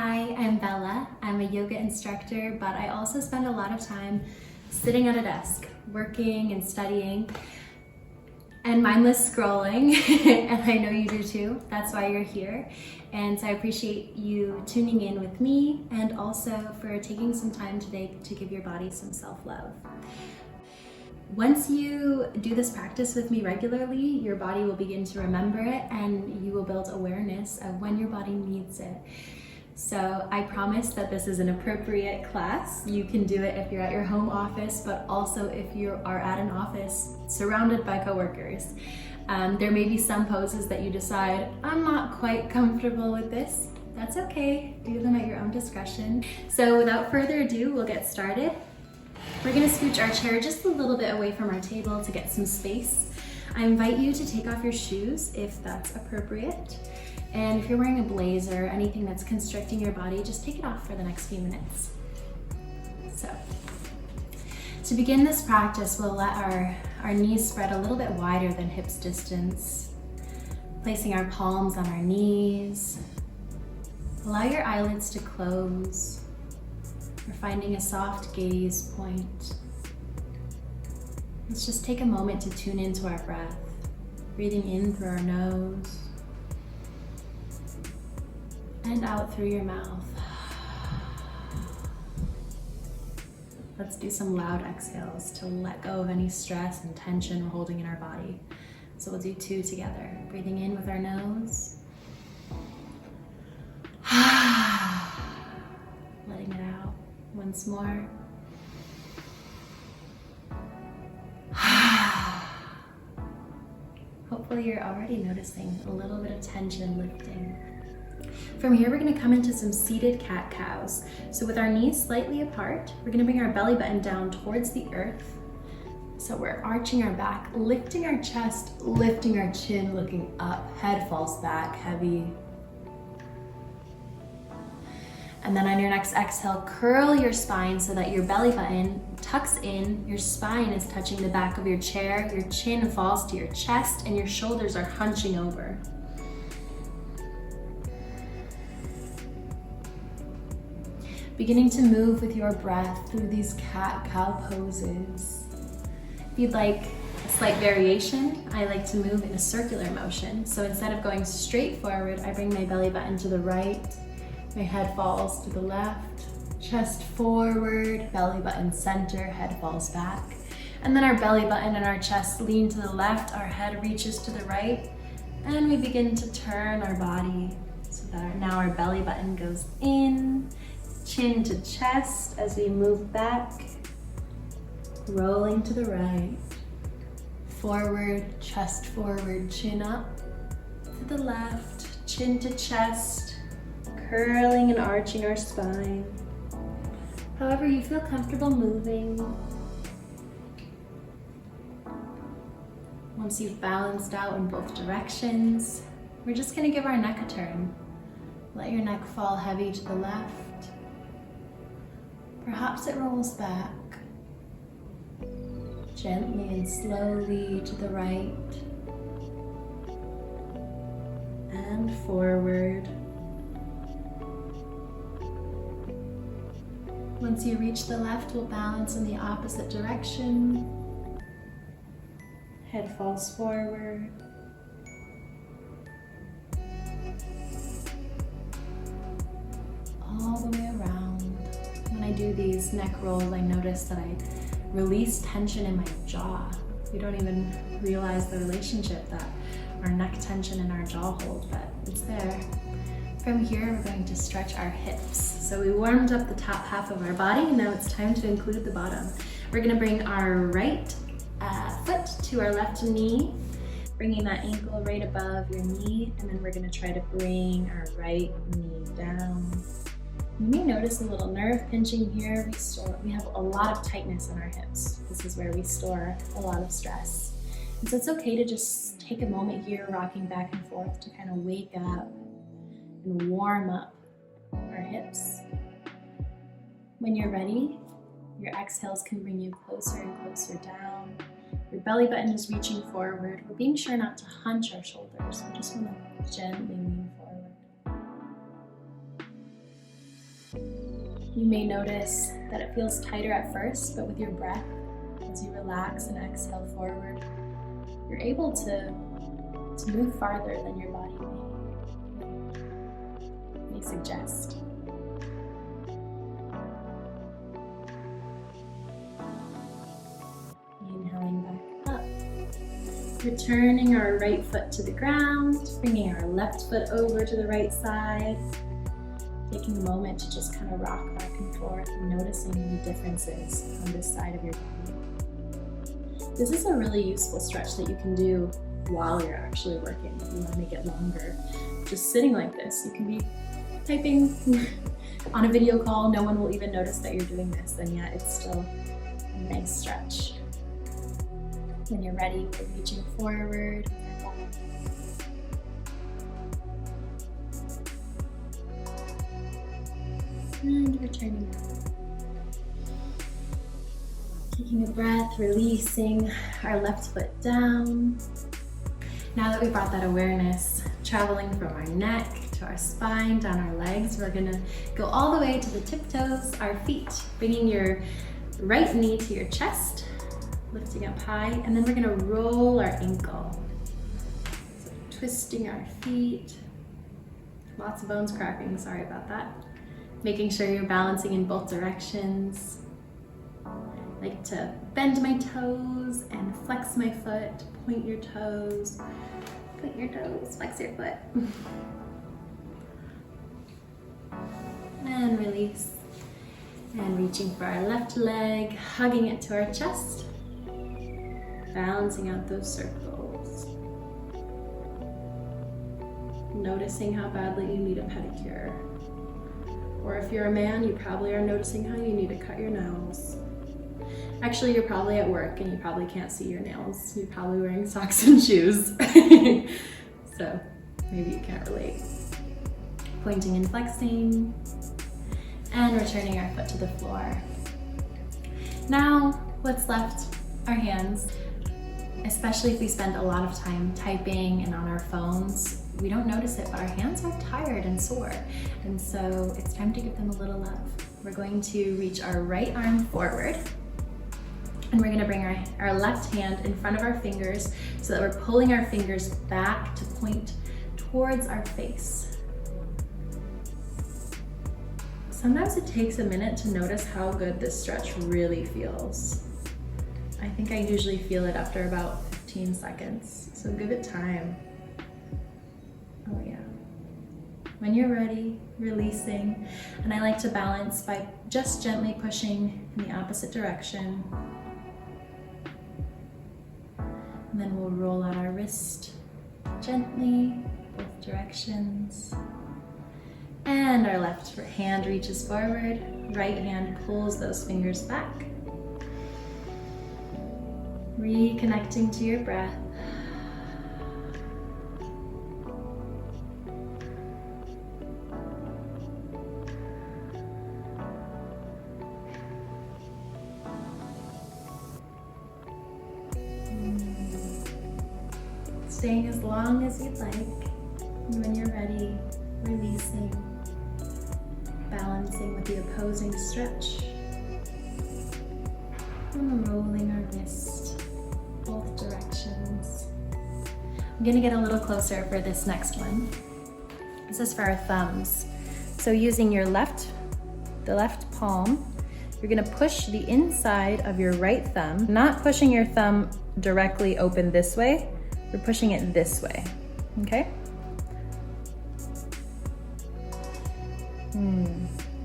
Hi, I'm Bella. I'm a yoga instructor, but I also spend a lot of time sitting at a desk, working and studying, and mindless scrolling, and I know you do too. That's why you're here. And so I appreciate you tuning in with me and also for taking some time today to give your body some self-love. Once you do this practice with me regularly, your body will begin to remember it and you will build awareness of when your body needs it. So I promise that this is an appropriate class. You can do it if you're at your home office, but also if you are at an office surrounded by coworkers. There may be some poses that you decide, I'm not quite comfortable with this. That's okay, do them at your own discretion. So without further ado, we'll get started. We're gonna scooch our chair just a little bit away from our table to get some space. I invite you to take off your shoes if that's appropriate. And if you're wearing a blazer, anything that's constricting your body, just take it off for the next few minutes. So, to begin this practice, we'll let our knees spread a little bit wider than hips distance, placing our palms on our knees. Allow your eyelids to close. We're finding a soft gaze point. Let's just take a moment to tune into our breath, breathing in through our nose and out through your mouth. Let's do some loud exhales to let go of any stress and tension we're holding in our body. So we'll do 2 together. Breathing in with our nose. Letting it out. Once more. Hopefully you're already noticing a little bit of tension lifting. From here, we're gonna come into some seated cat-cows. So with our knees slightly apart, we're gonna bring our belly button down towards the earth. So we're arching our back, lifting our chest, lifting our chin, looking up, head falls back, heavy. And then on your next exhale, curl your spine so that your belly button tucks in, your spine is touching the back of your chair, your chin falls to your chest, and your shoulders are hunching over. Beginning to move with your breath through these cat-cow poses. If you'd like a slight variation, I like to move in a circular motion. So instead of going straight forward, I bring my belly button to the right, my head falls to the left, chest forward, belly button center, head falls back. And then our belly button and our chest lean to the left, our head reaches to the right, and we begin to turn our body so that now our belly button goes in, chin to chest as we move back, rolling to the right, forward, chest forward, chin up, to the left, chin to chest, curling and arching our spine. However you feel comfortable moving. Once you've balanced out in both directions, we're just gonna give our neck a turn. Let your neck fall heavy to the left. Perhaps it rolls back. Gently and slowly to the right. And forward. Once you reach the left, we'll balance in the opposite direction. Head falls forward. All the way around. When I do these neck rolls, I notice that I release tension in my jaw. We don't even realize the relationship that our neck tension and our jaw hold, but it's there. From here, we're going to stretch our hips. So we warmed up the top half of our body, now it's time to include the bottom. We're gonna bring our right foot to our left knee, bringing that ankle right above your knee, and then we're gonna try to bring our right knee down. You may notice a little nerve pinching here. We have a lot of tightness in our hips. This is where we store a lot of stress. And so it's okay to just take a moment here, rocking back and forth to kind of wake up and warm up our hips. When you're ready, your exhales can bring you closer and closer down. Your belly button is reaching forward. We're being sure not to hunch our shoulders. We just want to gently lean forward. You may notice that it feels tighter at first, but with your breath, as you relax and exhale forward, you're able to move farther than your body may suggest. Inhaling back up. Returning our right foot to the ground, bringing our left foot over to the right side. Taking a moment to just kind of rock back and forth and noticing any differences on this side of your body. This is a really useful stretch that you can do while you're actually working if you want to make it longer. Just sitting like this, you can be typing on a video call, no one will even notice that you're doing this, and yet it's still a nice stretch. When you're ready, we're reaching forward. And returning out. Taking a breath, releasing our left foot down. Now that we brought that awareness traveling from our neck to our spine, down our legs, we're gonna go all the way to the tiptoes, our feet, bringing your right knee to your chest, lifting up high, and then we're gonna roll our ankle. So twisting our feet. Lots of bones cracking, sorry about that. Making sure you're balancing in both directions. I like to bend my toes and flex my foot, point your toes, flex your foot. And release. And reaching for our left leg, hugging it to our chest, balancing out those circles. Noticing how badly you need a pedicure. Or if you're a man, you probably are noticing how you need to cut your nails. Actually, you're probably at work and you probably can't see your nails. You're probably wearing socks and shoes. So maybe you can't relate. Pointing and flexing. And returning our foot to the floor. Now, what's left? Our hands. Especially if we spend a lot of time typing and on our phones, we don't notice it, but our hands are tired and sore. And so it's time to give them a little love. We're going to reach our right arm forward, and we're gonna bring our left hand in front of our fingers so that we're pulling our fingers back to point towards our face. Sometimes it takes a minute to notice how good this stretch really feels. I think I usually feel it after about 15 seconds, so give it time. Oh yeah. When you're ready, releasing. And I like to balance by just gently pushing in the opposite direction. And then we'll roll out our wrist gently, both directions. And our left hand reaches forward, right hand pulls those fingers back. Reconnecting to your breath. Staying as long as you'd like. And when you're ready, releasing, balancing with the opposing stretch. And rolling our wrist both directions. I'm gonna get a little closer for this next one. This is for our thumbs. So using the left palm, you're gonna push the inside of your right thumb, not pushing your thumb directly open this way, we're pushing it this way, okay?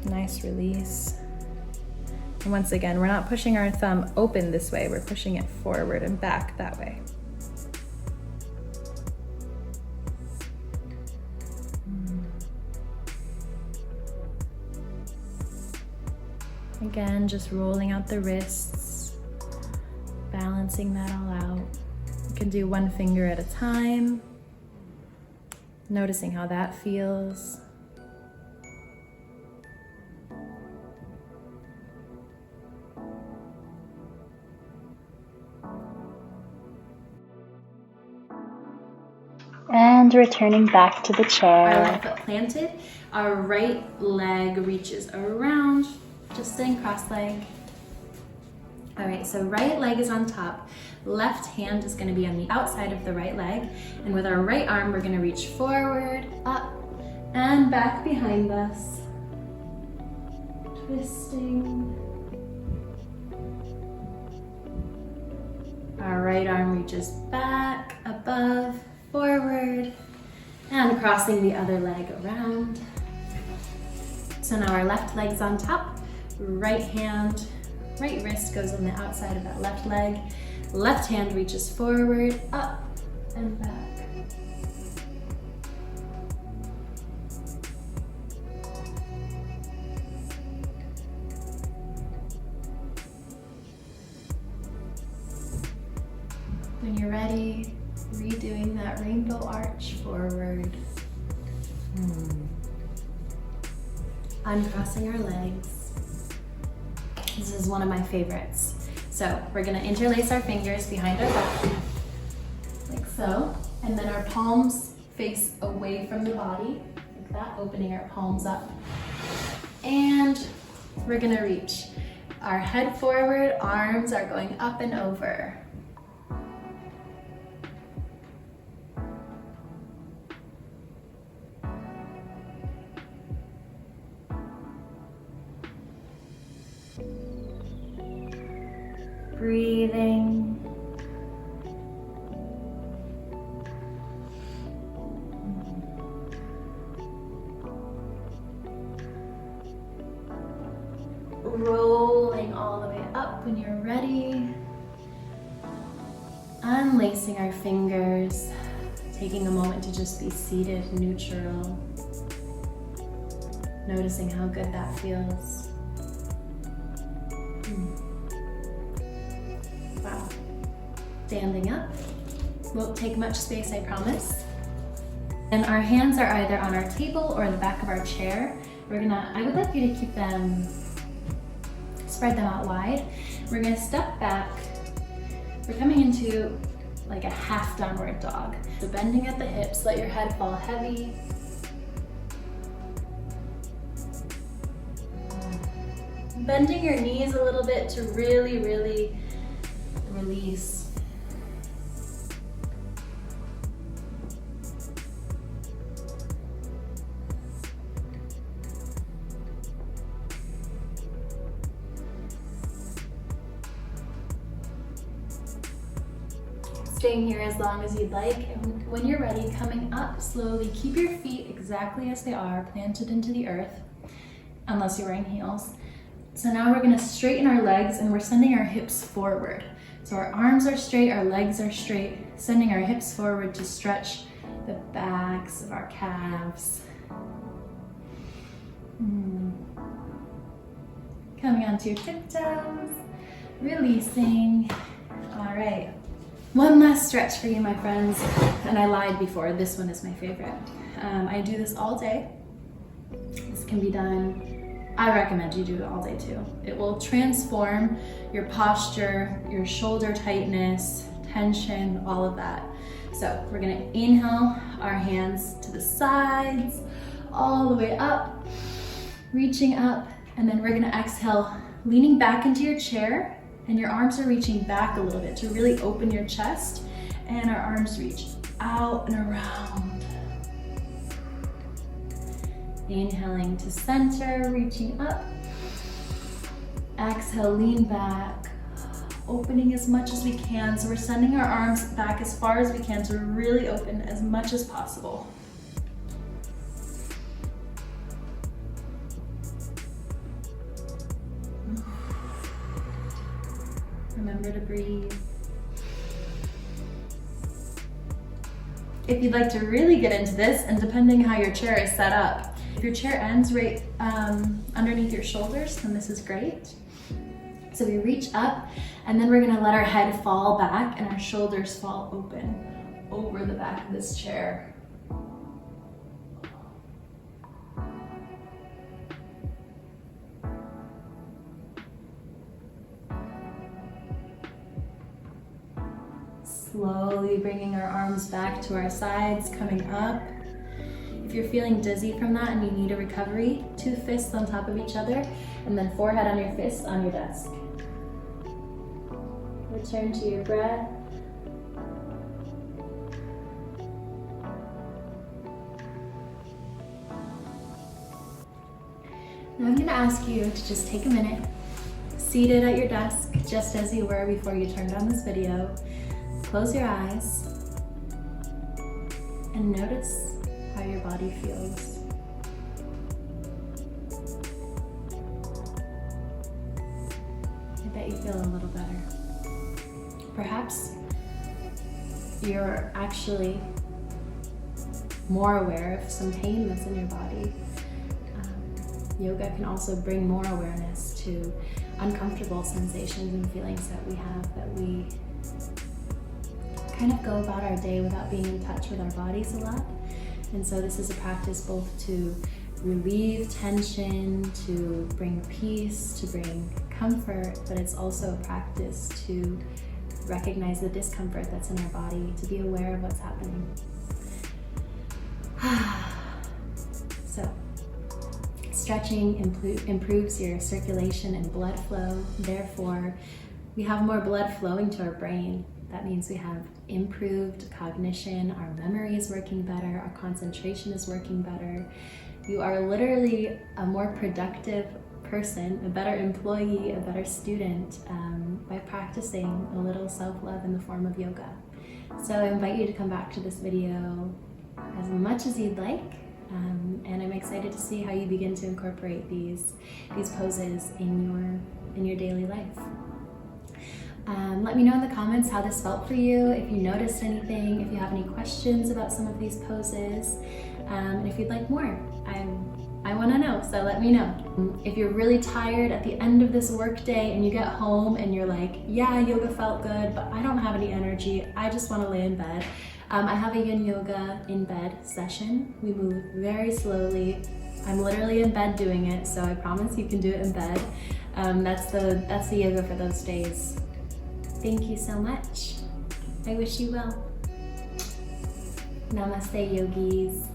Nice release. And once again, we're not pushing our thumb open this way, we're pushing it forward and back that way. Again, just rolling out the wrists, balancing that all out. You can do one finger at a time, noticing how that feels. And returning back to the chair. Our left foot planted, our right leg reaches around, just sitting cross-legged. All right, so right leg is on top, left hand is gonna be on the outside of the right leg, and with our right arm, we're gonna reach forward, up, and back behind us. Twisting. Our right arm reaches back, above, forward, and crossing the other leg around. So now our left leg's on top, right hand, right wrist goes on the outside of that left leg. Left hand reaches forward, up, and back. When you're ready, redoing that rainbow arch forward. Uncrossing our legs. This is one of my favorites. So we're gonna interlace our fingers behind our back, like so. And then our palms face away from the body, like that, opening our palms up. And we're gonna reach our head forward, arms are going up and over. Breathing. Rolling all the way up when you're ready. Unlacing our fingers. Taking a moment to just be seated, neutral. Noticing how good that feels. Wow. Standing up. Won't take much space, I promise. And our hands are either on our table or the back of our chair. I would like you to keep them, spread them out wide. We're gonna step back. We're coming into like a half downward dog. So bending at the hips, let your head fall heavy. Bending your knees a little bit to really, really release. Staying here as long as you'd like, and when you're ready, coming up slowly, keep your feet exactly as they are, planted into the earth, unless you're wearing heels. So now we're gonna straighten our legs and we're sending our hips forward. So our arms are straight, our legs are straight, sending our hips forward to stretch the backs of our calves. Coming onto your tiptoes, releasing. All right. One last stretch for you, my friends. And I lied before, this one is my favorite. I do this all day. This can be done, I recommend you do it all day too. It will transform your posture, your shoulder tightness, tension, all of that. So we're gonna inhale our hands to the sides, all the way up, reaching up, and then we're gonna exhale, leaning back into your chair, and your arms are reaching back a little bit to really open your chest, and our arms reach out and around. Inhaling to center, reaching up. Exhale, lean back, opening as much as we can. So we're sending our arms back as far as we can to really open as much as possible. Remember to breathe. If you'd like to really get into this, and depending how your chair is set up, if your chair ends right underneath your shoulders, then this is great. So we reach up, and then we're gonna let our head fall back and our shoulders fall open over the back of this chair. Slowly bringing our arms back to our sides, coming up. If you're feeling dizzy from that and you need a recovery, 2 fists on top of each other, and then forehead on your fists on your desk. Return to your breath. Now I'm going to ask you to just take a minute, seated at your desk, just as you were before you turned on this video. Close your eyes and notice how your body feels. I bet you feel a little better. Perhaps you're actually more aware of some pain that's in your body. Yoga can also bring more awareness to uncomfortable sensations and feelings that we have, that we kind of go about our day without being in touch with our bodies a lot. And so this is a practice both to relieve tension, to bring peace, to bring comfort, but it's also a practice to recognize the discomfort that's in our body, to be aware of what's happening. So, stretching improves your circulation and blood flow. Therefore, we have more blood flowing to our brain. That means we have improved cognition, our memory is working better, our concentration is working better. You are literally a more productive person, a better employee, a better student by practicing a little self-love in the form of yoga. So I invite you to come back to this video as much as you'd like. And I'm excited to see how you begin to incorporate these poses in your daily life. Let me know in the comments how this felt for you, if you noticed anything, if you have any questions about some of these poses, and if you'd like more. I want to know, so let me know. If you're really tired at the end of this work day and you get home and you're like, yeah, yoga felt good, but I don't have any energy, I just want to lay in bed. I have a yin yoga in bed session. We move very slowly. I'm literally in bed doing it, so I promise you can do it in bed. That's the yoga for those days. Thank you so much. I wish you well. Namaste, yogis.